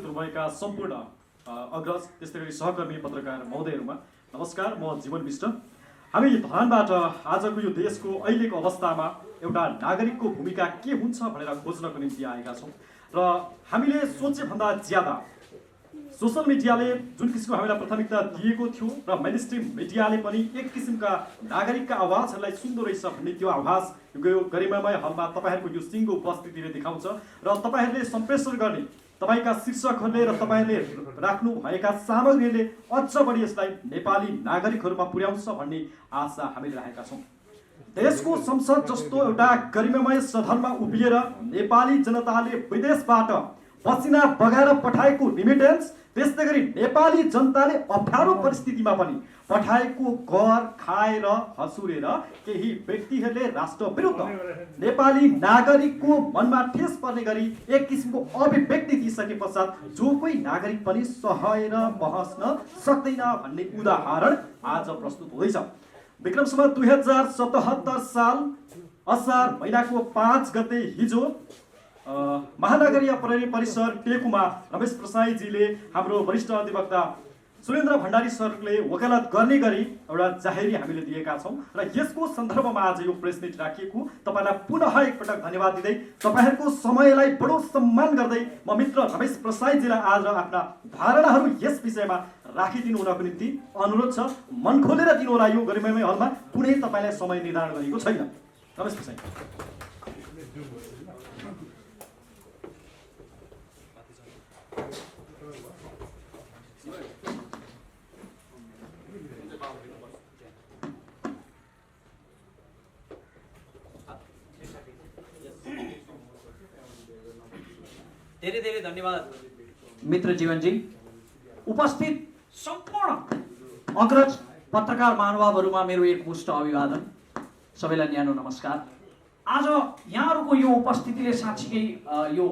उपस्थित हुनुभएका सम्पूर्ण अग्रज त्यस्तै गरी सहकर्मी पत्रकार महोदयहरूमा नमस्कार। म जीवन विष्ट। हामी धरानबाट आजको यो देशको अहिलेको अवस्थामा एउटा नागरिकको भूमिका के हुन्छ भनेर खोज्नको निम्ति आएका छौँ र हामीले सोचे भन्दा ज्यादा सोशल मिडियाले जुन किसिमको हामीलाई प्राथमिकता दिएको थियो र मेनस्ट्रिम मिडियाले पनि एक किसिमका नागरिकका आवाजहरूलाई सुन्दो रहेछ भन्ने त्यो आवाज यो गरिमामय हलमा तपाईँहरूको यो सिङ्गो उपस्थितिले देखाउँछ र तपाईँहरूले सम्प्रेषण गर्ने तपाईँका शीर्षकहरूले र तपाईँहरूले राख्नु भएका सामग्रीले अझ बढी यसलाई नेपाली नागरिकहरूमा पुर्याउँछ भन्ने आशा हामीले राखेका छौँ। देशको संसद जस्तो एउटा गरिमामय सदनमा उभिएर नेपाली जनताले विदेशबाट पसिना बगाएर पठाएको रिमिटेन्स, त्यस्तै गरी नेपाली जनताले अप्ठ्यारो परिस्थितिमा पनि पठाएको कर खाएर हसुरेर केही व्यक्तिहरूले राष्ट्र विरुद्ध नेपाली नागरिकको मनमा ठेस पर्ने गरी एक किसिमको अभिव्यक्ति दिइसके पश्चात जो कोही नागरिक पनि सहेर बहस्न सक्दैन भन्ने उदाहरण आज प्रस्तुत हुँदैछ। विक्रम सम्वत 2077 साल असार महिनाको 5 गते हिजो महानगरीय प्रहरी परिसर टेकुमा रमेश प्रसाईजीले हाम्रो वरिष्ठ अधिवक्ता सुरेन्द्र भण्डारी सरले वकालत गर्ने गरी एउटा जाहेरी हामीले दिएका छौँ र यसको सन्दर्भमा आज यो प्रेस मिट राखिएको तपाईँलाई पुनः एकपटक धन्यवाद दिँदै तपाईँहरूको समयलाई बडो सम्मान गर्दै म मित्र रमेश प्रसाईजीलाई आज आफ्ना धारणाहरू यस विषयमा राखिदिनु हुनको निम्ति अनुरोध छ। मन खोलेर दिनु होला। यो गरिमामय हलमा कुनै तपाईँलाई समय निर्धारण गरेको छैन। रमेश प्रसाई। धेरै धेरै धन्यवाद मित्र जीवनजी। उपस्थित सम्पूर्ण अग्रज पत्रकार महानुभावहरूमा मेरो एकमुष्ट अभिवादन। सबैलाई न्यानो नमस्कार। आज यहाँहरूको यो उपस्थितिले साँच्चीकै यो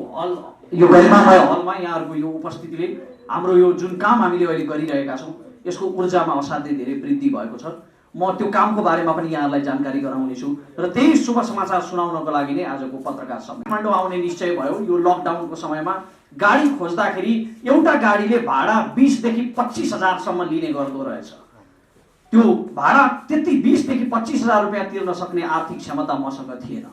गरिमामय हलमा यहाँहरूको यो उपस्थितिले हाम्रो यो जुन काम हामीले अहिले गरिरहेका छौँ यसको ऊर्जामा असाध्यै धेरै वृद्धि भएको छ। म त्यो कामको बारेमा पनि यहाँहरूलाई जानकारी गराउनेछु र त्यही शुभ समाचार सुनाउनको लागि नै आजको पत्रकार सम्मेलन काठमाडौँ आउने निश्चय भयो। यो लकडाउनको समयमा गाडी खोज्दाखेरि एउटा गाडीले भाडा 20 देखि 25 हजारसम्म लिने गर्दो रहेछ। त्यो भाडा त्यति 20 देखि 25 हजार रुपियाँ तिर्न सक्ने आर्थिक क्षमता मसँग थिएन।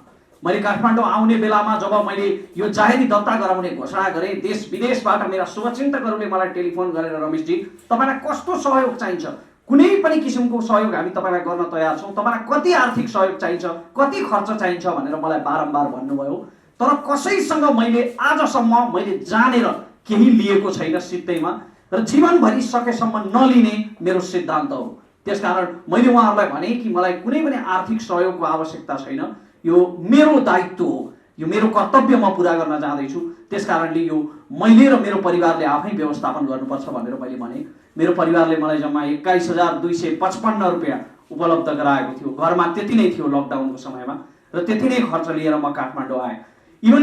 मैले काठमाडौँ आउने बेलामा जब मैले यो जाहेरी दर्ता गराउने घोषणा गरेँ, देश विदेशबाट मेरा शुभचिन्तकहरूले मलाई टेलिफोन गरेर रमेशजी तपाईँलाई कस्तो सहयोग चाहिन्छ, कुनै पनि किसिमको सहयोग हामी तपाईँलाई गर्न तयार छौँ, तपाईँलाई कति आर्थिक सहयोग चाहिन्छ, कति खर्च चाहिन्छ भनेर मलाई बारम्बार भन्नुभयो। तर कसैसँग मैले आजसम्म मैले जानेर केही लिएको छैन सित्तैमा र जीवनभरि सकेसम्म नलिने मेरो सिद्धान्त हो। त्यसकारण मैले उहाँहरूलाई भने कि मलाई कुनै पनि आर्थिक सहयोगको आवश्यकता छैन, यो मेरो दायित्व हो, यो मेरो कर्तव्य म पुरा गर्न जाँदैछु। त्यसकारणले यो मैले र मेरो परिवारले आफै व्यवस्थापन गर्नुपर्छ भनेर मैले भने। मेरो परिवारले मलाई जम्मा 21,255 रुपियाँ उपलब्ध गराएको थियो। घरमा त्यति नै थियो लकडाउनको समयमा र त्यति नै खर्च लिएर म काठमाडौँ आएँ। इभन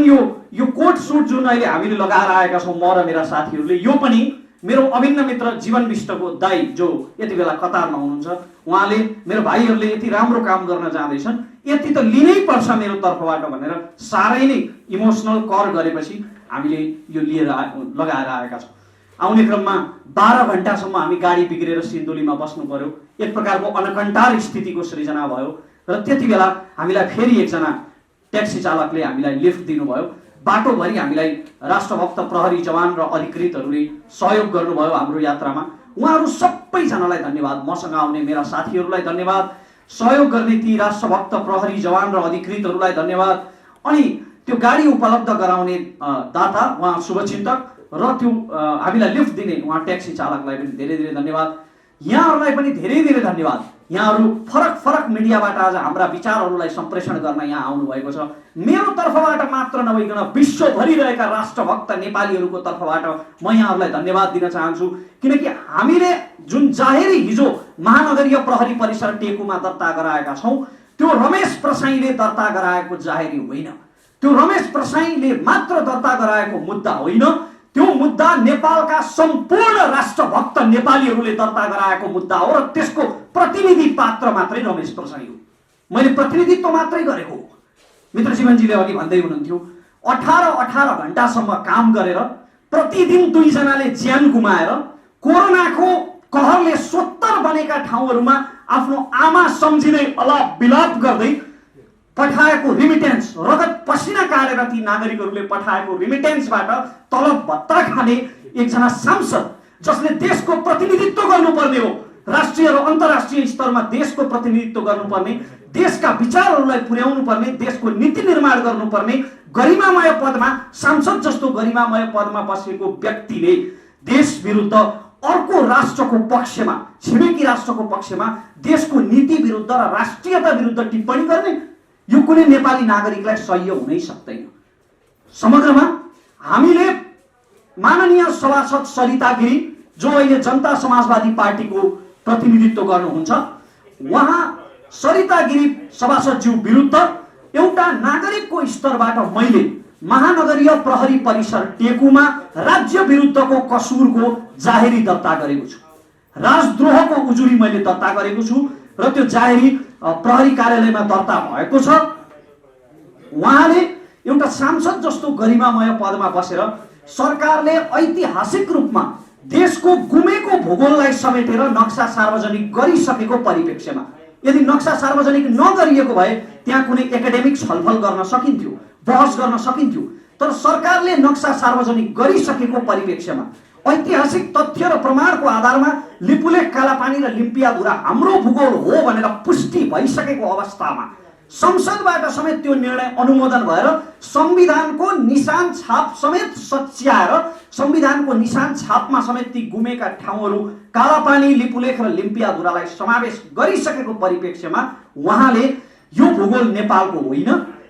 यो कोट सुट जुन अहिले हामीले लगाएर आएका छौँ म र मेरा साथीहरूले, यो पनि मेरो अभिन्न मित्र जीवन विष्टको दाइ जो यति बेला कतारमा हुनुहुन्छ, उहाँले मेरो भाइहरूले यति राम्रो काम गर्न जाँदैछन्, यति त लिनै पर्छ मेरो तर्फबाट भनेर साह्रै नै इमोसनल कर गरेपछि हामीले यो लिएर लगाएर आएका छौँ। आउने क्रममा 12 घण्टासम्म हामी गाडी बिग्रेर सिन्धुलीमा बस्नु पर्यो। एक प्रकारको अनकन्टार स्थितिको सृजना भयो र त्यति बेला हामीलाई फेरि एकजना ट्याक्सी चालकले हामीलाई लिफ्ट दिनुभयो। बाटोभरि हामीलाई राष्ट्रभक्त प्रहरी जवान र अधिकृतहरूले सहयोग गर्नुभयो हाम्रो यात्रामा। उहाँहरू सबैजनालाई धन्यवाद। मसँग आउने मेरा साथीहरूलाई धन्यवाद, सहयोग गर्ने ती राष्ट्रभक्त प्रहरी जवान र अधिकृतहरूलाई धन्यवाद, अनि त्यो गाडी उपलब्ध गराउने दाता उहाँ शुभचिन्तक र त्यो हामीलाई लिफ्ट दिने उहाँ ट्याक्सी चालकलाई पनि धेरै धेरै धन्यवाद। यहाँहरूलाई पनि धेरै धेरै धन्यवाद। यहाँहरू फरक फरक मिडियाबाट आज हाम्रा विचारहरूलाई सम्प्रेषण गर्न यहाँ आउनुभएको छ। मेरो तर्फबाट मात्र नभइकन विश्वभरि रहेका राष्ट्रभक्त नेपालीहरूको तर्फबाट म यहाँहरूलाई धन्यवाद दिन चाहन्छु। किनकि हामीले जुन जाहेरी हिजो महानगरीय प्रहरी परिसर टेकुमा दर्ता गराएका छौँ त्यो रमेश प्रसाईले दर्ता गराएको जाहेरी होइन, त्यो रमेश प्रसाईले मात्र दर्ता गराएको मुद्दा होइन, त्यो मुद्दा नेपालका सम्पूर्ण राष्ट्रभक्त नेपालीहरूले दर्ता गराएको मुद्दा हो र त्यसको प्रतिनिधि पात्र मात्रै रमेश प्रसाई हो। मैले प्रतिनिधित्व मात्रै गरेको हो। मित्र जीवनजीले अघि भन्दै हुनुहुन्थ्यो 18 घण्टासम्म काम गरेर प्रतिदिन 2 जनाले ज्यान गुमाएर कोरोनाको कहरले सोत्तर बनेका ठाउँहरूमा आफ्नो आमा सम्झिँदै अलाप बिलाप गर्दै पठाएको रिमिटेन्स, रगत पसिना काटेर ती नागरिकहरूले पठाएको रिमिटेन्सबाट तलब भत्ता खाने एकजना सांसद जसले देशको प्रतिनिधित्व गर्नुपर्ने हो, राष्ट्रिय र अन्तर्राष्ट्रिय स्तरमा देशको प्रतिनिधित्व गर्नुपर्ने, देशका विचारहरूलाई पुर्याउनु पर्ने, देशको नीति निर्माण गर्नुपर्ने गरिमामय पदमा, सांसद जस्तो गरिमामय पदमा बसेको व्यक्तिले देश विरुद्ध अर्को राष्ट्रको पक्षमा, छिमेकी राष्ट्रको पक्षमा देशको नीति विरुद्ध र राष्ट्रियता विरुद्ध टिप्पणी गर्ने, यो कुनै नेपाली नागरिकलाई सह्य हुनै सक्दैन। समग्रमा हामीले माननीय सभासद सरिता गिरी जो अहिले जनता समाजवादी पार्टीको प्रतिनिधित्व गर्नुहुन्छ, उहाँ सरिता गिरी सभासदज्यू विरुद्ध एउटा नागरिकको स्तरबाट मैले महानगरीय प्रहरी परिसर टेकुमा राज्य विरुद्धको कसुरको जाहेरी दर्ता गरेको छु। राजद्रोहको उजुरी मैले दर्ता गरेको छु र त्यो जाहेरी प्रहरी कार्यालयमा दर्ता भएको छ। उहाँले एउटा सांसद जस्तो गरिमामय पदमा बसेर सरकारले ऐतिहासिक रूपमा देशको गुमेको भूगोललाई समेटेर नक्सा सार्वजनिक गरिसकेको परिप्रेक्ष्यमा यदि नक्सा सार्वजनिक नगरिएको भए त्यहाँ कुनै एकाडेमिक छलफल गर्न सकिन्थ्यो, बहस गर्न सकिन्थ्यो, तर सरकारले नक्सा सार्वजनिक गरिसकेको परिप्रेक्ष्यमा ऐतिहासिक तथ्य र प्रमाणको आधारमा लिपुलेख, कालापानी र लिम्पियाधुरा हाम्रो भूगोल हो भनेर पुष्टि भइसकेको अवस्थामा संसदबाट समेत त्यो निर्णय अनुमोदन भएर संविधानको निशान छाप समेत सच्याएर संविधानको निशान छापमा समेत ती गुमेका ठाउँहरू कालापानी, लिपुलेख र लिम्पियाधुरालाई समावेश गरिसकेको परिप्रेक्ष्यमा उहाँले यो भूगोल नेपालको होइन,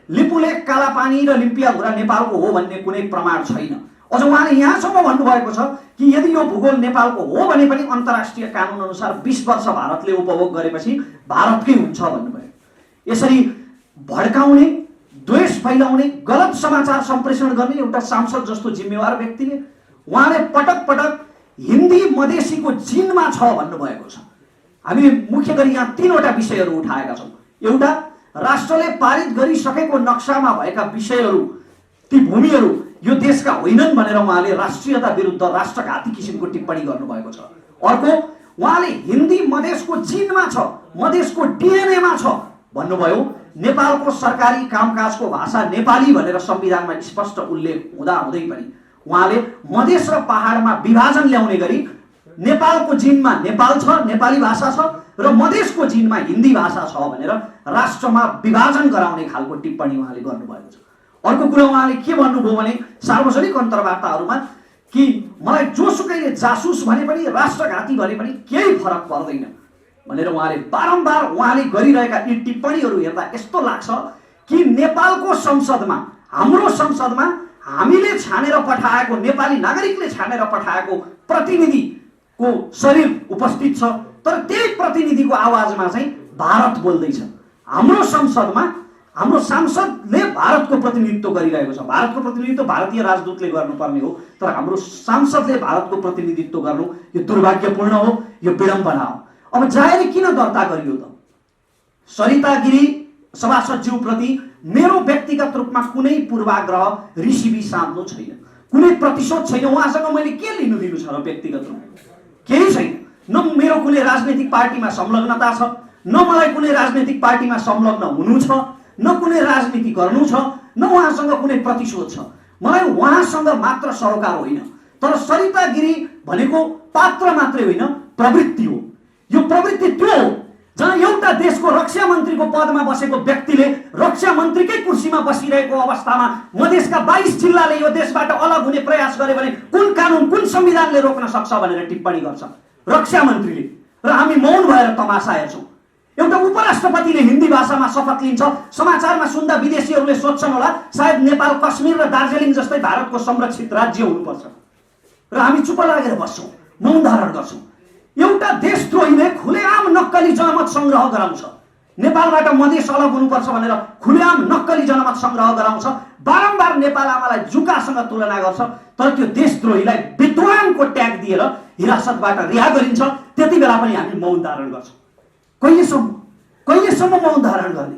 लिपुलेख, कालापानी र लिम्पियाधुरा नेपालको हो भन्ने कुनै प्रमाण छैन। अझ उहाँले यहाँसम्म भन्नुभएको छ कि यदि यो भूगोल नेपालको हो भने पनि अन्तर्राष्ट्रिय कानुन अनुसार 20 वर्ष भारतले उपभोग गरेपछि भारतकै हुन्छ भन्नुभयो। यसरी भड्काउने, द्वेष फैलाउने, गलत समाचार सम्प्रेषण गर्ने एउटा सांसद जस्तो जिम्मेवार व्यक्तिले उहाँले पटक पटक हिन्दी मधेसीको जिनमा छ भन्नुभएको छ। हामीले मुख्य गरी यहाँ 3वटा विषयहरू उठाएका छौँ। एउटा, राष्ट्रले पारित गरिसकेको नक्सामा भएका विषयहरू, ती भूमिहरू यो देशका होइनन् भनेर उहाँले राष्ट्रियता विरुद्ध राष्ट्रघाती किसिमको टिप्पणी गर्नुभएको छ। अर्को, उहाँले हिन्दी मधेसको जिनमा छ, मधेसको डिएनएमा छ भन्नुभयो। नेपालको सरकारी कामकाजको भाषा नेपाली भनेर संविधानमा स्पष्ट उल्लेख हुँदाहुँदै पनि उहाँले मधेस र पहाडमा विभाजन ल्याउने गरी नेपालको जिनमा नेपाल छ, नेपाली भाषा छ र मधेसको जिनमा हिन्दी भाषा छ भनेर राष्ट्रमा विभाजन गराउने खालको टिप्पणी उहाँले गर्नुभएको छ। अर्को कुरा उहाँले के भन्नुभयो भने सार्वजनिक अन्तर्वार्ताहरूमा कि मलाई जोसुकैले जासुस भने पनि राष्ट्रघाती भने पनि केही फरक पर्दैन भनेर उहाँले बारम्बार उहाँले गरिरहेका यी टिप्पणीहरू हेर्दा यस्तो लाग्छ कि नेपालको संसदमा, हाम्रो संसदमा हामीले छानेर पठाएको, नेपाली नागरिकले छानेर पठाएको प्रतिनिधिको शरीर उपस्थित छ, तर त्यही प्रतिनिधिको आवाजमा चाहिँ भारत बोल्दैछ। हाम्रो संसदमा हाम्रो सांसदले भारतको प्रतिनिधित्व गरिरहेको छ। भारतको प्रतिनिधित्व भारतीय राजदूतले गर्नुपर्ने हो, तर हाम्रो सांसदले भारतको प्रतिनिधित्व गर्नु यो दुर्भाग्यपूर्ण हो, यो विडम्बना हो। अब जाहेरी किन दर्ता गरियो त? सरिता गिरी सभासदज्यू प्रति मेरो व्यक्तिगत रूपमा कुनै पूर्वाग्रह, रिसिभी साध्नु छैन, कुनै प्रतिशोध छैन। उहाँसँग मैले के लिनु दिनु छ र व्यक्तिगत रूपमा? केही छैन। न मेरो कुनै राजनैतिक पार्टीमा संलग्नता छ, न मलाई कुनै राजनैतिक पार्टीमा संलग्न हुनु छ, न कुनै राजनीति गर्नु छ, न उहाँसँग कुनै प्रतिशोध छ। मलाई उहाँसँग मात्र सरोकार होइन, तर सरिता गिरी भनेको पात्र मात्रै होइन, प्रवृत्ति हो। यो प्रवृत्ति त्यो हो जहाँ एउटा देशको रक्षा मन्त्रीको पदमा बसेको व्यक्तिले रक्षा मन्त्रीकै कुर्सीमा बसिरहेको अवस्थामा मधेसका 22 जिल्लाले यो देशबाट अलग हुने प्रयास गरे भने कुन कानुन, कुन संविधानले रोक्न सक्छ भनेर टिप्पणी गर्छ रक्षा मन्त्रीले, र हामी मौन भएर तमासा हेर्छौँ। एउटा उपराष्ट्रपतिले हिन्दी भाषामा शपथ लिन्छ, समाचारमा सुन्दा विदेशीहरूले सोध्छन् होला सायद नेपाल कश्मीर र दार्जिलिङ जस्तै भारतको संरक्षित राज्य हुनुपर्छ, र हामी चुप लागेर बस्छौँ, मौन धारण गर्छौँ। एउटा देशद्रोहीले खुलेआम नक्कली जनमत संग्रह गराउँछ, नेपालबाट मधेस अलग हुनुपर्छ भनेर खुलेआम नक्कली जनमत संग्रह गराउँछ, बारम्बार नेपाल आमालाई जुकासँग तुलना गर्छ, तर त्यो देशद्रोहीलाई विद्वानको ट्याग दिएर हिरासतबाट रिहा गरिन्छ। त्यति बेला पनि हामी मौन धारण गर्छौँ। कहिलेसम्म मौन धारण गर्ने?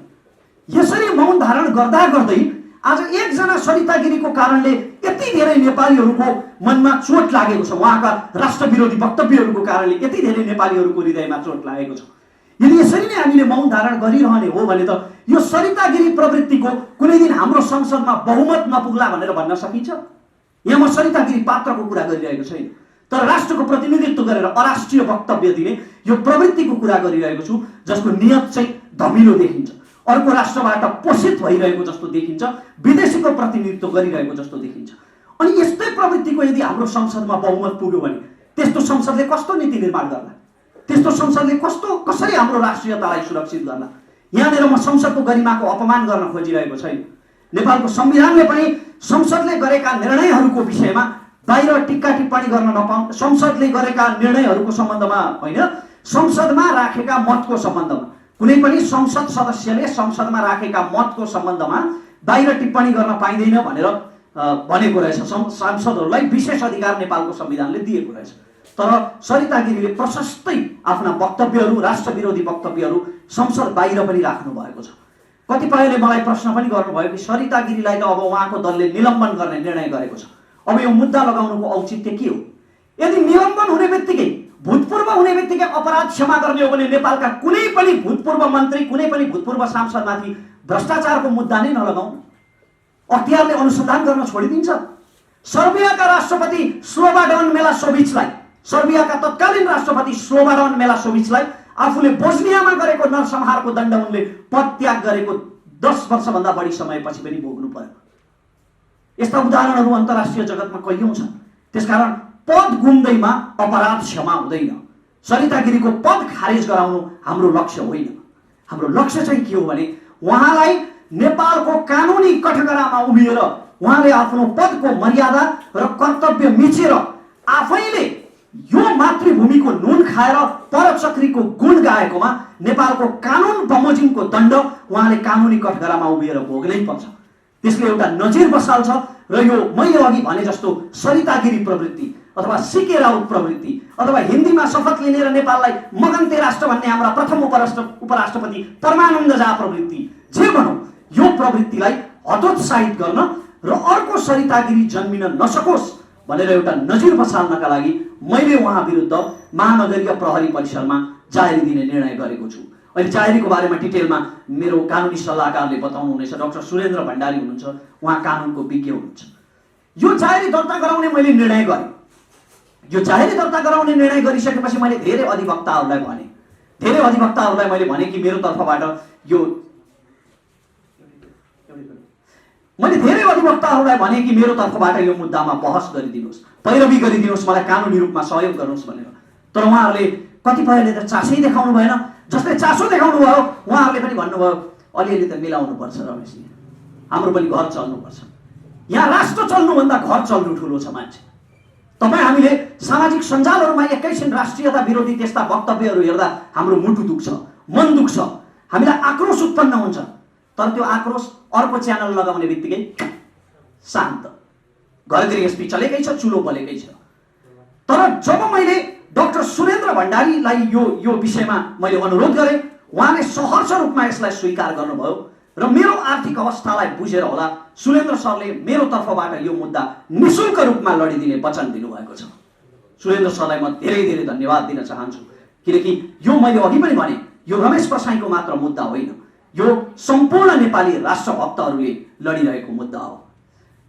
यसरी मौन धारण गर्दा गर्दै आज एकजना सरिता गिरीको कारणले यति धेरै नेपालीहरूको मनमा चोट लागेको छ, उहाँका राष्ट्रविरोधी वक्तव्यहरूको कारणले यति धेरै नेपालीहरूको हृदयमा चोट लागेको छ। यदि यसरी नै हामीले मौन धारण गरिरहने हो भने त यो सरिता गिरी प्रवृत्तिको कुनै दिन हाम्रो संसदमा बहुमत नपुग्ला भनेर भन्न सकिन्छ? यहाँ म सरिता गिरी पात्रको कुरा गरिरहेको छैन, तर राष्ट्रको प्रतिनिधित्व गरेर अराष्ट्रिय वक्तव्य दिने यो प्रवृत्तिको कुरा गरिरहेको छु, जसको नियत चाहिँ धमिलो देखिन्छ, अर्को राष्ट्रबाट पोषित भइरहेको जस्तो देखिन्छ, विदेशीको प्रतिनिधित्व गरिरहेको जस्तो देखिन्छ। अनि यस्तै प्रवृत्तिको यदि हाम्रो संसदमा बहुमत पुग्यो भने त्यस्तो संसदले कस्तो नीति निर्माण गर्ला? त्यस्तो संसदले कसरी हाम्रो राष्ट्रियतालाई सुरक्षित गर्ला? यहाँनिर म संसदको गरिमाको अपमान गर्न खोजिरहेको छैन। नेपालको संविधानले पनि संसदले गरेका निर्णयहरूको विषयमा बाहिर टिक्का टिप्पणी गर्न नपाउँ, संसदले गरेका निर्णयहरूको सम्बन्धमा होइन, संसदमा राखेका मतको सम्बन्धमा कुनै पनि संसद सदस्यले संसदमा राखेका मतको सम्बन्धमा बाहिर टिप्पणी गर्न पाइँदैन भनेर भनेको रहेछ। सांसदहरूलाई विशेष अधिकार नेपालको संविधानले दिएको रहेछ। तर सरिता गिरीले प्रशस्तै आफ्ना वक्तव्यहरू, राष्ट्रविरोधी वक्तव्यहरू संसद बाहिर पनि राख्नु भएको छ। कतिपयले मलाई प्रश्न पनि गर्नुभयो कि सरिता गिरीलाई त अब उहाँको दलले निलम्बन गर्ने निर्णय गरेको छ, अब यो मुद्दा लगाउनुको औचित्य के हो? यदि निलम्बन हुने बित्तिकै, भूतपूर्व हुने बित्तिकै अपराध क्षमा गर्ने हो भने नेपालका कुनै पनि भूतपूर्व मन्त्री, कुनै पनि भूतपूर्व सांसदमाथि भ्रष्टाचारको मुद्दा नै नलगाउँ, अख्तियारले अनुसन्धान गर्न छोडिदिन्छ। सर्बियाका राष्ट्रपति स्लोबाडन मिलोसेभिचलाई, सर्बियाका तत्कालीन राष्ट्रपति स्लोबाडन मिलोसेभिचलाई आफूले बोस्नियामा गरेको नरसंहारको दण्ड उनले पदत्याग गरेको 10 वर्षभन्दा बढी समयपछि पनि भोग्नु पर्यो। यस्ता उदाहरणहरू अन्तर्राष्ट्रिय जगतमा कैयौं छन्। त्यसकारण पद गुम्दैमा अपराध क्षमा हुँदैन। सरिता गिरीको पद खारेज गराउनु हाम्रो लक्ष्य होइन। हाम्रो लक्ष्य चाहिँ के हो भने उहाँलाई नेपालको कानुनी कठघरामा उभिएर उहाँले आफ्नो पदको मर्यादा र कर्तव्य मिचेर आफैले यो मातृभूमिको नुन खाएर परचक्रीको गुण गाएकोमा नेपालको कानुन बमोजिमको दण्ड उहाँले कानुनी कठघरामा उभिएर भोग्नै पर्छ। त्यसले एउटा नजिर बसाल्छ र यो मैले अघि भने जस्तो सरिता गिरी प्रवृत्ति अथवा सीके राउत प्रवृत्ति अथवा हिन्दीमा शपथ लिनेर नेपाललाई मगन्ते राष्ट्र भन्ने हाम्रा प्रथम उपराष्ट्रपति परमानन्द झा प्रवृत्ति, जे भनौँ, यो प्रवृत्तिलाई हतोत्साहित गर्न र अर्को सरिता गिरी जन्मिन नसकोस् भनेर एउटा नजिर बसाल्नका लागि मैले उहाँ विरुद्ध महानगरीय प्रहरी परिसरमा जाहेरी दिने निर्णय गरेको छु। अहिले जाहेरीको बारेमा डिटेलमा मेरो कानुनी सल्लाहकारले बताउनुहुनेछ, डाक्टर सुरेन्द्र भण्डारी हुनुहुन्छ, उहाँ कानुनको विज्ञ हुनुहुन्छ। यो जाहेरी दर्ता गराउने मैले निर्णय गरेँ। यो जाहेरी दर्ता गराउने निर्णय गरिसकेपछि मैले धेरै अधिवक्ताहरूलाई मैले भने कि मेरो तर्फबाट यो मुद्दामा बहस गरिदिनुहोस्, पैरवी गरिदिनुहोस्, मलाई कानुनी रूपमा सहयोग गर्नुहोस् भनेर। तर उहाँहरूले कतिपयले त चासै देखाउनु भएन। जसले चासो देखाउनु भयो उहाँहरूले पनि भन्नुभयो अलिअलि त मिलाउनुपर्छ रमेशजी, हाम्रो पनि घर चल्नुपर्छ। यहाँ राष्ट्र चल्नुभन्दा घर चल्नु ठुलो छ मान्छे। हामीले सामाजिक सञ्जालहरूमा एकैछिन राष्ट्रियता विरोधी त्यस्ता वक्तव्यहरू हेर्दा हाम्रो मुटु दुख्छ, मन दुख्छ, हामीलाई आक्रोश उत्पन्न हुन्छ। तर त्यो आक्रोश अर्को च्यानल लगाउने बित्तिकै शान्त, घर गृहस्थी चलेकै छ, चुलो बलेकै छ। तर जब मैले डाक्टर सुरेन्द्र भण्डारीलाई यो विषयमा मैले अनुरोध गरेँ, उहाँले सहर्ष रूपमा यसलाई स्वीकार गर्नुभयो र मेरो आर्थिक अवस्थालाई बुझेर होला सुरेन्द्र सरले मेरो तर्फबाट यो मुद्दा निशुल्क रूपमा लडिदिने वचन दिनुभएको छ। सुरेन्द्र सरलाई म धेरै धेरै धन्यवाद दिन चाहन्छु, किनकि यो मैले अघि पनि भने यो रमेश प्रसाईको मात्र मुद्दा होइन, यो सम्पूर्ण नेपाली राष्ट्रभक्तहरूले लडिरहेको मुद्दा हो।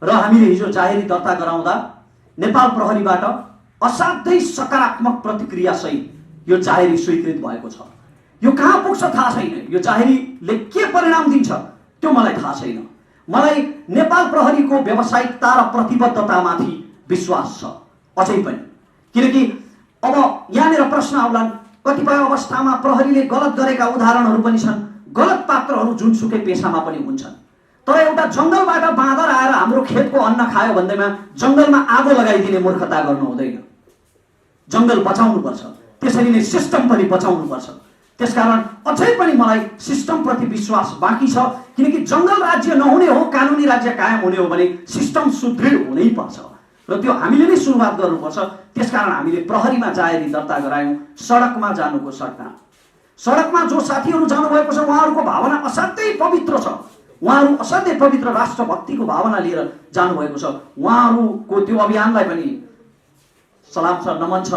र हामीले हिजो जाहेरी दर्ता गराउँदा नेपाल प्रहरीबाट असाध्यै सकारात्मक प्रतिक्रिया सहित यो जाहेरी स्वीकृत भएको छ। यो कहाँ पुग्छ थाहा छैन, यो जाहेरीले के परिणाम दिन्छ त्यो मलाई थाहा छैन। मलाई नेपाल प्रहरीको व्यावसायिकता र प्रतिबद्धतामाथि विश्वास छ अझै पनि, किनकि अब यहाँनिर प्रश्न आउलान्, कतिपय अवस्थामा प्रहरीले गलत गरेका उदाहरणहरू पनि छन्, गलत पात्रहरू जुनसुकै पेशामा पनि हुन्छन्। तर एउटा जङ्गलबाट बाँदर आएर हाम्रो खेतको अन्न खायो भन्दैमा जङ्गलमा आगो लगाइदिने मूर्खता गर्नु हुँदैन। जङ्गल बचाउनुपर्छ, त्यसरी नै सिस्टम पनि बचाउनुपर्छ। त्यसकारण अझै पनि मलाई सिस्टमप्रति विश्वास बाँकी छ, किनकि जङ्गल राज्य नहुने हो, कानुनी राज्य कायम हुने हो भने सिस्टम सुदृढ हुनै पर्छ र त्यो हामीले नै सुरुवात गर्नुपर्छ। त्यसकारण हामीले प्रहरीमा जाहेरी दर्ता गरायौँ। सडकमा जानुको सट्टा सडकमा जो साथीहरू जानुभएको छ उहाँहरूको भावना असाध्यै पवित्र छ, उहाँहरू असाध्यै पवित्र राष्ट्रभक्तिको भावना लिएर जानुभएको छ। उहाँहरूको त्यो अभियानलाई पनि सलाम छ, नमन छ।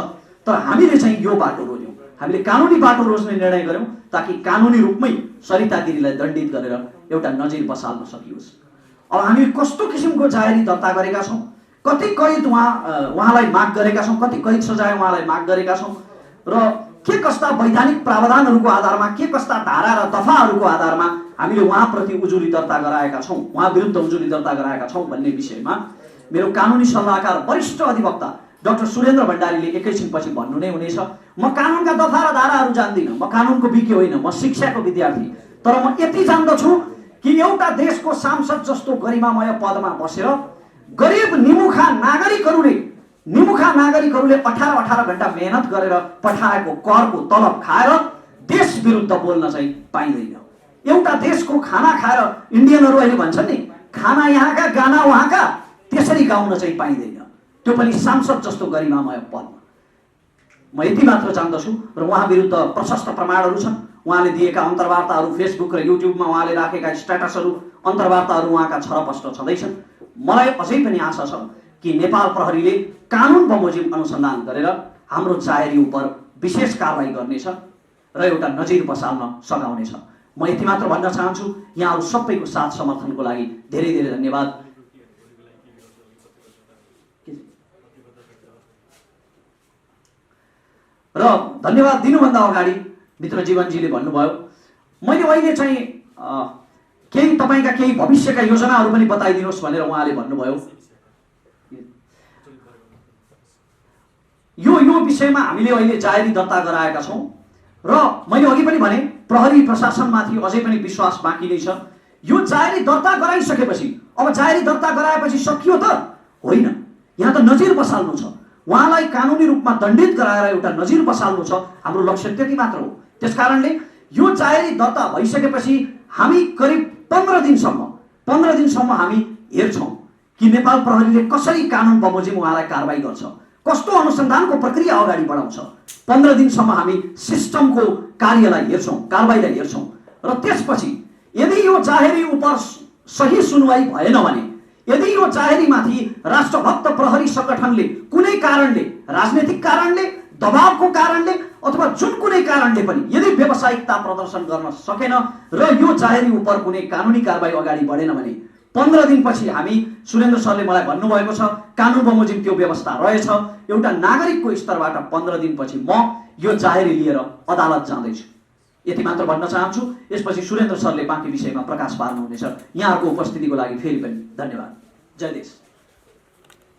तर हामीले चाहिँ यो बाटो रोज्यौँ, हामीले कानुनी बाटो रोज्ने निर्णय गऱ्यौँ ताकि कानुनी रूपमै सरिता गिरीलाई दण्डित गरेर एउटा नजिर बसाल्न सकियोस्। अब हामी कस्तो किसिमको जाहेरी दर्ता गरेका छौँ, कति कैद उहाँलाई माग गरेका छौँ, कति कैद सजाय उहाँलाई माग गरेका छौँ र के कस्ता वैधानिक प्रावधानहरूको आधारमा, के कस्ता धारा र दफाहरूको आधारमा हामीले उहाँप्रति उजुरी दर्ता गराएका छौँ, उहाँ विरुद्ध उजुरी दर्ता गराएका छौँ भन्ने विषयमा मेरो कानुनी सल्लाहकार वरिष्ठ अधिवक्ता डाक्टर सुरेन्द्र भण्डारीले एकैछिनपछि भन्नु नै हुनेछ। म कानुनका दफा र धाराहरू जान्दिनँ, म कानुनको विज्ञ होइन, म शिक्षाको विद्यार्थी। तर म यति जान्दछु कि एउटा देशको सांसद जस्तो गरिमामय पदमा बसेर गरिब निमुखा नागरिकहरूले 18 घण्टा मेहनत गरेर पठाएको करको तलब खाएर देश विरुद्ध बोल्न चाहिँ पाइँदैन। एउटा देशको खाना खाएर इन्डियनहरू अहिले भन्छन् नि, खाना यहाँका गाना उहाँका, त्यसरी गाउन चाहिँ पाइँदैन, त्यो पनि सांसद जस्तो गरिमामय पदमा। म यति मात्र जान्दछु र उहाँ विरुद्ध प्रशस्त प्रमाणहरू छन्। उहाँले दिएका अन्तर्वार्ताहरू, फेसबुक र युट्युबमा उहाँले राखेका स्ट्याटसहरू, अन्तर्वार्ताहरू उहाँका छरपष्ट छँदैछन्। मलाई अझै पनि आशा छ कि नेपाल प्रहरीले कानुन बमोजिम अनुसन्धान गरेर हाम्रो जाहेरी उप विशेष कारबाही गर्नेछ र एउटा नजिर बसाल्न सघाउनेछ। म यति मात्र भन्न चाहन्छु, यहाँहरू सबैको साथ समर्थनको लागि धेरै धेरै धन्यवाद। र धन्यवाद दिनुभन्दा अगाडि मित्र जीवनजीले भन्नुभयो, मैले अहिले चाहिँ केही तपाईँका केही भविष्यका योजनाहरू पनि बताइदिनुहोस् भनेर उहाँले भन्नुभयो। यो विषयमा हामीले अहिले जाहेरी दर्ता गराएका छौँ र मैले अघि पनि भने प्रहरी प्रशासनमाथि अझै पनि विश्वास बाँकी नै छ। यो जाहेरी दर्ता गराइसकेपछि, अब जाहेरी दर्ता गराएपछि सकियो त होइन, यहाँ त नजिर बसाल्नु छ, उहाँलाई कानुनी रूपमा दण्डित गराएर एउटा नजिर बसाल्नु छ। हाम्रो लक्ष्य त्यति मात्र हो। त्यसकारणले यो जाहेरी दर्ता भइसकेपछि हामी करिब 15 दिनसम्म हामी हेर्छौँ कि नेपाल प्रहरीले कसरी कानुन बमोजिम उहाँलाई कारबाही गर्छ, कस्तो अनुसन्धानको प्रक्रिया अगाडि बढाउँछ। 15 दिनसम्म हामी सिस्टमको कार्यलाई हेर्छौँ, कारबाहीलाई हेर्छौँ र त्यसपछि यदि यो जाहेरी उप सही सुनवाई भएन भने, यदि यो जाहेरीमाथि राष्ट्रभक्त प्रहरी सङ्गठनले कुनै कारणले, राजनीतिक कारणले, दबावको कारणले अथवा जुन कुनै कारणले पनि यदि व्यावसायिकता प्रदर्शन गर्न सकेन र यो जाहेरी उप कुनै कानुनी कारबाही अगाडि बढेन भने 15 दिनपछि हामी, सुरेन्द्र सरले मलाई भन्नुभएको छ, कानुन बमोजिम त्यो व्यवस्था रहेछ, एउटा नागरिकको स्तरबाट 15 दिनपछि म यो जाहेरी लिएर अदालत जाँदैछु। यति मात्र भन्न चाहन्छु। यसपछि सुरेन्द्र सरले बाँकी विषयमा प्रकाश पार्नुहुनेछ। यहाँहरूको उपस्थितिको लागि फेरि पनि धन्यवाद। जय देश।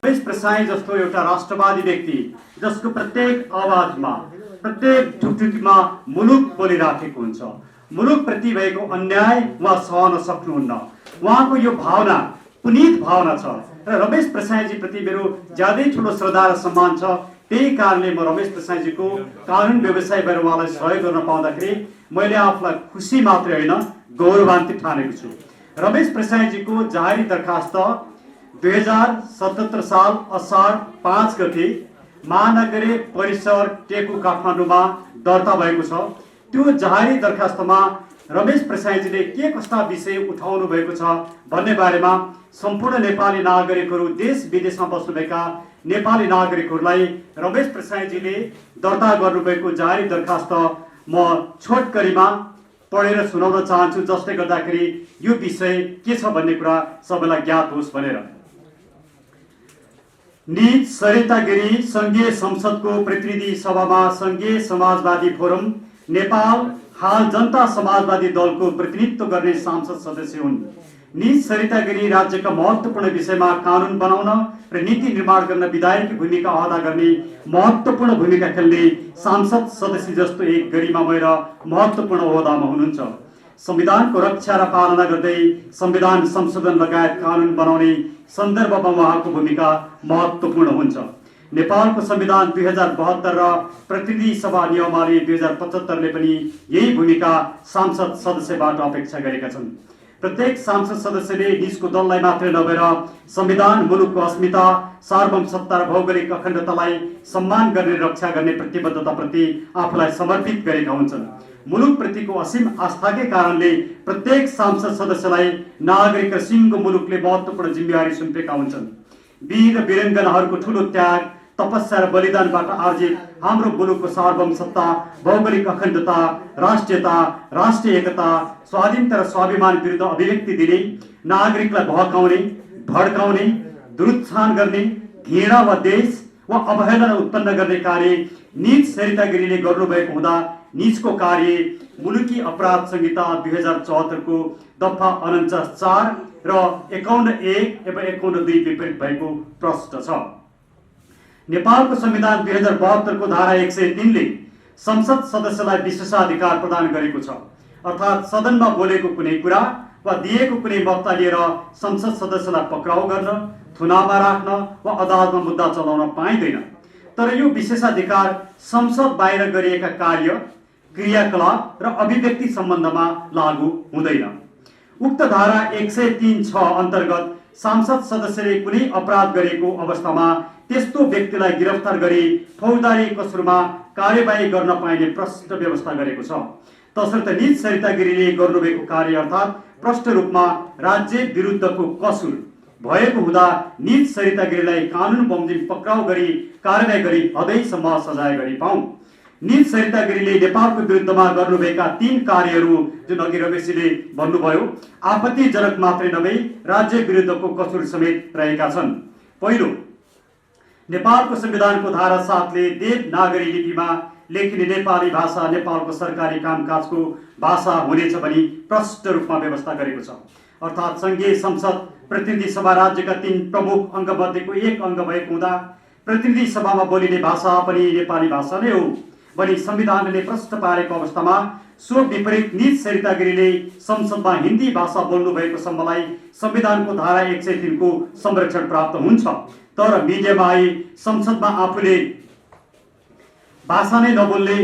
रमेश प्रसाई जस्तो एउटा राष्ट्रवादी व्यक्ति जसको प्रत्येक आवाजमा, प्रत्येक ढुकढुकीमा मुलुक बोलिराखेको हुन्छ, मुलुकप्रति भएको अन्याय उहाँ सहन सक्नुहुन्न। उहाँको यो भावना पुनीत भावना छ र रमेश प्रसाईजी प्रति मेरो ज्यादै ठुलो श्रद्धा र सम्मान छ। त्यही कारणले म रमेश प्रसाईजीको कानुन व्यवसाय भएर उहाँलाई सहयोग गर्न पाउँदाखेरि मैले आफूलाई खुसी मात्रै होइन, गौरवान्वित ठानेको छु। रमेश प्रसाईजीको जाहेरी दरखास्त 2077 साल असार 5 गते महानगरीय परिसर टेकु काठमाडौँमा दर्ता भएको छ। त्यो जाहेरी दरखास्तमा रमेश प्रसाईजीले के कस्ता विषय उठाउनु भएको छ भन्ने बारेमा सम्पूर्ण नेपाली नागरिकहरू, देश विदेशमा बस्नुभएका नेपाली नागरिकहरूलाई रमेश प्रसाईजीले दर्ता गर्नुभएको जाहेरी दरखास्त म छोटकरीमा पढेर सुनाउन चाहन्छु, जसले गर्दाखेरि यो विषय के छ भन्ने कुरा सबैलाई ज्ञात होस् भनेर। निज सरिता गिरी संघीय संसदको प्रतिनिधि सभामा संघीय समाजवादी फोरम नेपाल हाल जनता समाजवादी दलको प्रतिनिधित्व गर्ने सांसद सदस्य हुन्। निज सरिता गिरी राज्यका महत्त्वपूर्ण विषयमा कानुन बनाउन र नीति निर्माण गर्न विधायकी भूमिका अदा गर्ने महत्त्वपूर्ण भूमिका खेल्ने सांसद सदस्य जस्तो एक गरिमामय र महत्त्वपूर्ण ओहदामा हुनुहुन्छ। संविधानको रक्षा र पालना गर्दै संविधान संशोधन लगायत कानुन बनाउने सन्दर्भमा उहाँको भूमिका महत्त्वपूर्ण हुन्छ। नेपालको संविधान 2072 र प्रतिनिधि सभा नियमावली 2075ले पनि यही भूमिका सांसद सदस्यबाट अपेक्षा गरेका छन्। प्रत्येक सांसद सदस्यले निजको दललाई मात्रै नभएर संविधान, मुलुकको अस्मिता, सार्वभौमसत्ता र भौगोलिक अखण्डतालाई सम्मान गर्ने, रक्षा गर्ने प्रतिबद्धताप्रति आफूलाई समर्पित गरेका हुन्छन्। मुलुकप्रतिको असीम आस्थाकै कारणले प्रत्येक सांसद सदस्यलाई नागरिक र सिङ्गो मुलुकले महत्त्वपूर्ण जिम्मेवारी सुम्पेका हुन्छन्। वीर र वीराङ्गनाहरूको ठुलो त्याग, तपस्या र बलिदानबाट आर्जित हाम्रो मुलुकको सार्वभौमसत्ता, भौगोलिक अखण्डता, राष्ट्रियता, राष्ट्रिय एकता, स्वाधीनता र स्वाभिमान विरुद्ध अभिव्यक्ति दिने, नागरिकलाई बहकाउने, भड्काउने, दुरुत्साहन गर्ने, घृणा वा देश वा अवहेलना उत्पन्न गर्ने कार्य निज सरितागिरीले गर्नुभएको हुँदा निजको कार्य मुलुकी अपराध संहिता 2074 को दफा 49(4) र 51(1) एवं 51(2) विपरीत भएको प्रश्न छ। नेपालको संविधान 2072 को धारा 103 ले संसद सदस्यलाई विशेषाधिकार प्रदान गरेको छ। अर्थात् सदनमा बोलेको कुनै कुरा वा दिएको कुनै वक्ता लिएर संसद सदस्यलाई पक्राउ गर्न, थुनामा राख्न वा अदालतमा मुद्दा चलाउन पाइँदैन। तर यो विशेषाधिकार संसद बाहिर गरिएका कार्य, क्रियाकलाप र अभिव्यक्ति सम्बन्धमा लागू हुँदैन। उक्त धारा 103(6) अन्तर्गत सांसद सदस्यले कुनै अपराध गरेको अवस्थामा त्यस्तो व्यक्तिलाई गिरफ्तार गरी फौजदारी कसुरमा कार्यवाही गर्न पाइने प्रष्ट व्यवस्था गरेको छ। तसर्थ निज सरितागिरीले गर्नुभएको कार्य अर्थात् प्रष्ट रूपमा राज्य विरुद्धको कसुर भएको हुँदा निज सरितागिरीलाई कानुन बमोजिम पक्राउ गरी कार्यवाही गरी हदैसम्म सजाय गरी पाऊँ। निज सरितागिरीले नेपालको विरुद्धमा गर्नुभएका 3 कार्यहरू जुन अघि रमेशजीले भन्नुभयो, आपत्तिजनक मात्रै नभई राज्य विरुद्धको कसुर समेत रहेका छन्। पहिलो, नेपालको संविधानको धारा 7 ले देवनागरी लिपिमा लेखिने नेपाली भाषा नेपालको सरकारी कामकाजको भाषा हुनेछ भनी प्रष्ट रूपमा व्यवस्था गरेको छ। अर्थात् संघीय संसद प्रतिनिधि सभा राज्यका 3 प्रमुख अङ्ग मध्येको एक अङ्ग भएको हुँदा प्रतिनिधि सभामा बोलिने भाषा पनि नेपाली भाषा नै हो भनी संविधानले प्रष्ट पारेको अवस्थामा सो विपरीत निज सरितागिरीले संसदमा हिन्दी भाषा बोल्नु भएको सम्मलाई संविधानको धारा 103 को संरक्षण प्राप्त हुन्छ। तर मिडियामा आई संसदमा आफूले भाषा नै नबोल्ने,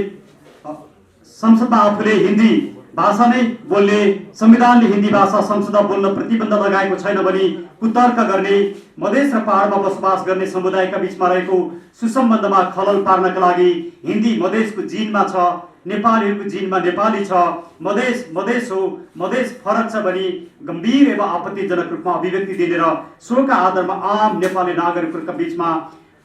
संसदमा आफूले हिन्दी भाषा नै बोल्ने, संविधानले हिन्दी भाषा संसदमा बोल्न प्रतिबन्ध लगाएको छैन भनी कुतर्क गर्ने, मधेस र पहाडमा बसोबास गर्ने समुदायका बीचमा रहेको सुसम्बन्धमा खलल पार्नका लागि हिन्दी मधेसको जिनमा छ, नेपालीहरूको जिनमा नेपाली छ, मधेस हो, मधेस फरक छ भनी गम्भीर एवं आपत्तिजनक रूपमा अभिव्यक्ति दिने र सोका आधारमा आम नेपाली नागरिकहरूका बीचमा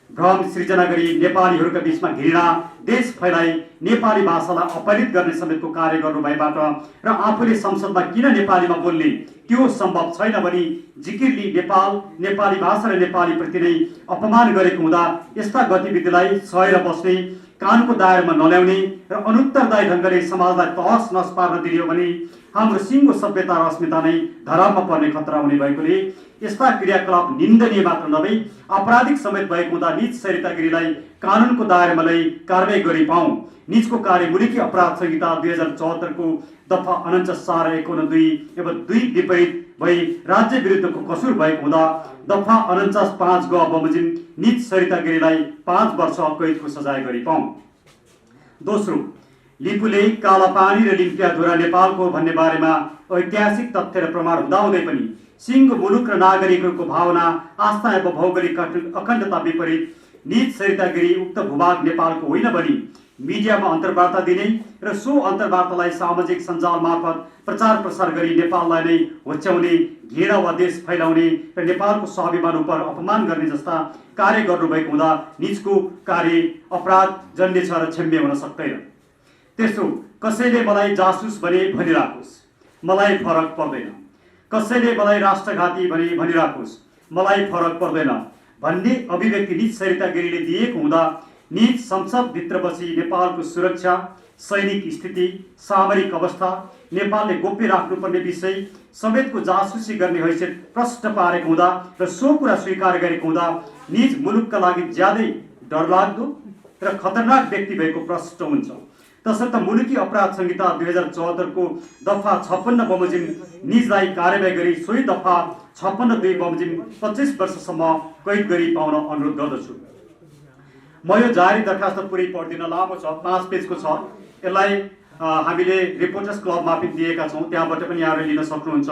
भ्रम सृजना गरी नेपालीहरूका बीचमा घृणा, देश फैलाई नेपाली भाषालाई अपहरित गर्ने समेतको कार्य गर्नुभएबाट र आफूले संसदमा किन नेपालीमा बोल्ने त्यो सम्भव छैन भनी जिकिरले नेपाल, नेपाली भाषा र नेपाली प्रति नै अपमान गरेको हुँदा यस्ता गतिविधिलाई सहेर बस्ने, कानुनको दायरामा नल्याउने र अनुत्तरदायी ढङ्गले समाजलाई तहस नहस पार्न दियो भने हाम्रो सिङ्गो सभ्यता र अस्मिता नै धरापमा पर्ने खतरा हुने भएकोले यस्ता क्रियाकलाप निन्दनीय मात्र नभई आपराधिक समेत भएको हुँदा निज सरितागिरीलाई कानुनको दायरामा ल्याई कारबाही गरी पाऊँ। निजको कार्य मुलुकी अपराध संहिता 2074 को दफा 49(4) र 51(2) एवं 2 विपरीत भई राज्य विरुद्धको कसुर भएको हुँदा दफा 49(5) ग बमोजिम निज सरितागिरीलाई 5 वर्ष कैदको सजाय गरी पाऊँ। दोस्रो, लिपुले कालापानी र लिम्पियाधुरा नेपालको भन्ने बारेमा ऐतिहासिक तथ्य र प्रमाण हुँदाहुँदै पनि सिङ्गो मुलुक र नागरिकहरूको भावना, आस्था एवं भौगोलिक अखण्डता विपरीत निज सरितागिरी उक्त भूभाग नेपालको होइन भनी मिडियामा अन्तर्वार्ता दिने र सो अन्तर्वार्तालाई सामाजिक सञ्जाल मार्फत प्रचार प्रसार गरी नेपाललाई नै होच्याउने, घृणा वा देश फैलाउने र नेपालको स्वाभिमान उप अपमान गर्ने जस्ता कार्य गर्नुभएको हुँदा निजको कार्य अपराध जन्य छ र क्षम्य हुन सक्दैन। तेस्रो, कसैले मलाई जासुस भने भनिराखोस्, मलाई फरक पर्दैन। कसैले मलाई राष्ट्रघाती भने भनिराखोस्, मलाई फरक पर्दैन भन्ने अभिव्यक्ति निज सरितागिरीले दिएको हुँदा निज संसदभित्र बसी नेपालको सुरक्षा, सैनिक स्थिति, सामरिक अवस्था, नेपालले गोप्य राख्नुपर्ने विषय समेतको जासुसी गर्ने हैसियत प्रष्ट पारेको हुँदा र सो कुरा स्वीकार गरेको हुँदा निज मुलुकका लागि ज्यादै डरलाग्दो र खतरनाक व्यक्ति भएको प्रष्ट हुन्छ। तसर्थ मुलुकी अपराध संहिता 2074 को दफा 56 बमोजिम निजलाई कार्यवाही गरी सोही दफा 56(2) बमोजिम 25 वर्षसम्म कैद गरी पाउन अनुरोध गर्दछु। म यो जारी दरखास्त पुरै पढ्दिन, लामो छ, 5 पेजको छ। यसलाई हामीले रिपोर्टर्स क्लबमा पनि दिएका छौँ, त्यहाँबाट पनि यहाँहरू लिन सक्नुहुन्छ।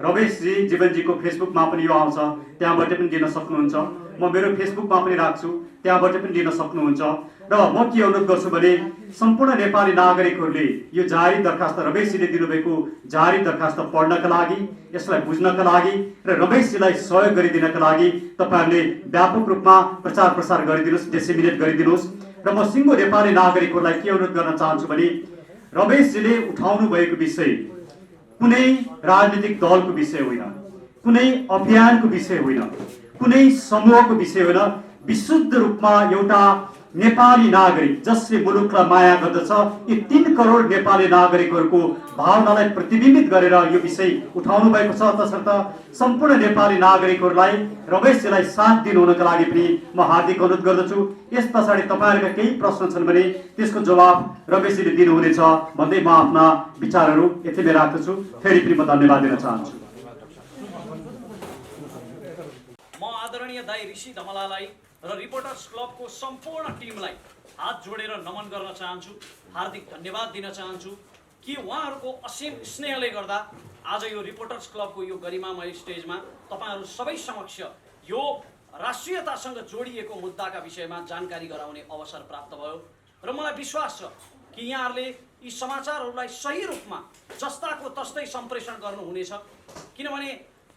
रमेशजी, जीवनजीको फेसबुकमा पनि यो आउँछ, त्यहाँबाट पनि दिन सक्नुहुन्छ। म मेरो फेसबुकमा पनि राख्छु, त्यहाँबाट पनि लिन सक्नुहुन्छ। र म के अनुरोध गर्छु भने सम्पूर्ण नेपाली नागरिकहरूले यो जारी दरखास्त रमेशजीले दिनुभएको जारी दरखास्त पढ्नका लागि, यसलाई बुझ्नका लागि र रमेशजीलाई सहयोग गरिदिनका लागि तपाईँहरूले व्यापक रूपमा प्रचार प्रसार गरिदिनुहोस्, डिसेमिनेट गरिदिनुहोस्। र म सिङ्गो नेपाली नागरिकहरूलाई के अनुरोध गर्न चाहन्छु भने रमेशजीले उठाउनु भएको विषय कुनै राजनीतिक दलको विषय होइन, कुनै अभियानको विषय होइन, कुनै समूहको विषय होइन, विशुद्ध रूपमा एउटा नेपाली नागरिक जसले मुलुकलाई माया गर्दछ यी 3 करोड नेपाली नागरिकहरूको भावनालाई प्रतिबिम्बित गरेर यो विषय उठाउनु भएको छ। तसर्थ सम्पूर्ण नेपाली नागरिकहरूलाई रमेशजीलाई साथ दिनुहुनका लागि पनि म हार्दिक अनुरोध गर्दछु। यस पछाडि तपाईँहरूका केही प्रश्न छन् भने त्यसको जवाब रमेशजीले दिनुहुनेछ भन्दै म आफ्ना विचारहरू यतिमै राख्दछु। फेरि पनि म धन्यवाद दिन चाहन्छु। म आदरणीय दाइ ऋषि धमलालाई र रिपोर्टर्स क्लबको सम्पूर्ण टिमलाई हात जोडेर नमन गर्न चाहन्छु, हार्दिक धन्यवाद दिन चाहन्छु कि उहाँहरूको असीम स्नेहले गर्दा आज यो रिपोर्टर्स क्लबको यो गरिमामय स्टेजमा तपाईँहरू सबै समक्ष यो राष्ट्रियतासँग जोडिएको मुद्दाका विषयमा जानकारी गराउने अवसर प्राप्त भयो। र मलाई विश्वास छ कि यहाँहरूले यी समाचारहरूलाई सही रूपमा जस्ताको तस्तै सम्प्रेषण गर्नुहुनेछ, किनभने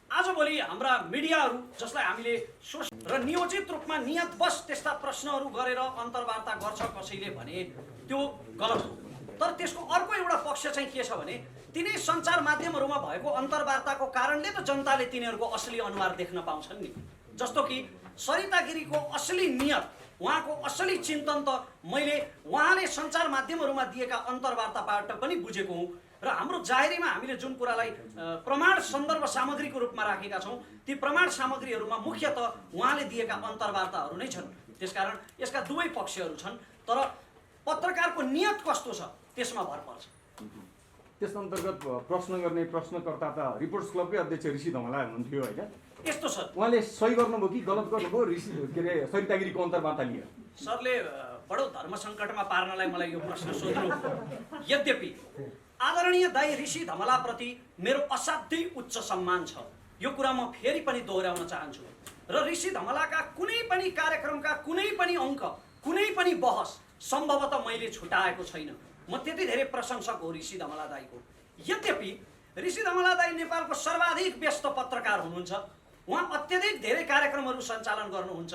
आजभोलि हाम्रा मिडियाहरू जसलाई हामीले र नियोजित रूपमा नियतवश त्यस्ता प्रश्नहरू गरेर अन्तर्वार्ता गर्छ कसैले भने त्यो गलत हो। तर त्यसको अर्को एउटा पक्ष चाहिँ के छ भने तिनै सञ्चार माध्यमहरूमा भएको अन्तर्वार्ताको कारणले त जनताले तिनीहरूको असली अनुहार देख्न पाउँछन् नि। जस्तो कि सरिता गिरीको असली नियत, उहाँको असली चिन्तन त मैले उहाँले सञ्चार माध्यमहरूमा दिएका अन्तर्वार्ताबाट पनि बुझेको हुँ। र हाम्रो जाहेरीमा हामीले जुन कुरालाई प्रमाण सन्दर्भ सामग्रीको रूपमा राखेका छौँ ती प्रमाण सामग्रीहरूमा मुख्यतः उहाँले दिएका अन्तर्वार्ताहरू नै छन्। त्यसकारण यसका दुवै पक्षहरू छन्, तर पत्रकारको नियत कस्तो छ त्यसमा भर पर्छ। त्यस अन्तर्गत प्रश्न गर्ने प्रश्नकर्ता त रिपोर्टर्स क्लबकै अध्यक्ष ऋषि धमला हुनुहुन्थ्यो होइन? यस्तो छ, उहाँले सही गर्नुभयो कि गलत गर्नुभयो? ऋषि के अरे सरिता गिरीको अन्तर्वार्ता लिएर सरले बडो धर्म सङ्कटमा पार्नलाई मलाई यो प्रश्न सोध्नु। यद्यपि आदरणीय दाइ ऋषि धमलाप्रति मेरो असाध्यै उच्च सम्मान छ, यो कुरा म फेरि पनि दोहोऱ्याउन चाहन्छु। र ऋषि धमलाका कुनै पनि कार्यक्रमका कुनै पनि अङ्क, कुनै पनि बहस सम्भवतः मैले छुटाएको छैन। म त्यति धेरै प्रशंसक हो ऋषि धमला दाईको। यद्यपि ऋषि धमला दाई नेपालको सर्वाधिक व्यस्त पत्रकार हुनुहुन्छ, उहाँ अत्यधिक धेरै कार्यक्रमहरू सञ्चालन गर्नुहुन्छ।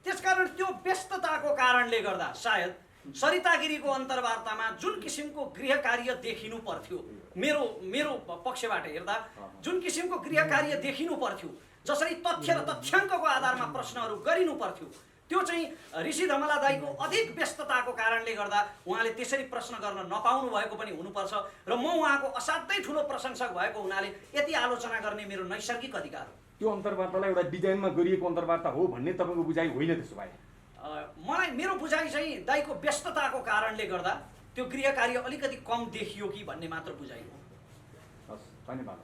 त्यसकारण त्यो व्यस्तताको कारणले गर्दा सायद सरिता गिरीको अन्तर्वार्तामा जुन किसिमको गृह कार्य देखिनु पर्थ्यो, मेरो पक्षबाट हेर्दा जुन किसिमको गृह कार्य देखिनु पर्थ्यो, जसरी तथ्य र तथ्याङ्कको आधारमा प्रश्नहरू गरिनु पर्थ्यो, त्यो चाहिँ ऋषि धमला दाईको अधिक व्यस्तताको कारणले गर्दा उहाँले त्यसरी प्रश्न गर्न नपाउनु भएको पनि हुनुपर्छ। र म उहाँको असाध्यै ठुलो प्रशंसक भएको हुनाले यति आलोचना गर्ने मेरो नैसर्गिक अधिकार हो। त्यो अन्तर्वार्तालाई एउटा डिजाइनमा गरिएको अन्तर्वार्ता हो भन्ने तपाईँको बुझाइ होइन? त्यसो भए मलाई मेरो बुझाइ चाहिँ दाईको व्यस्तताको कारणले गर्दा त्यो गृह कार्य अलिकति कम देखियो कि भन्ने मात्र बुझाइ हो। हस्, धन्यवाद।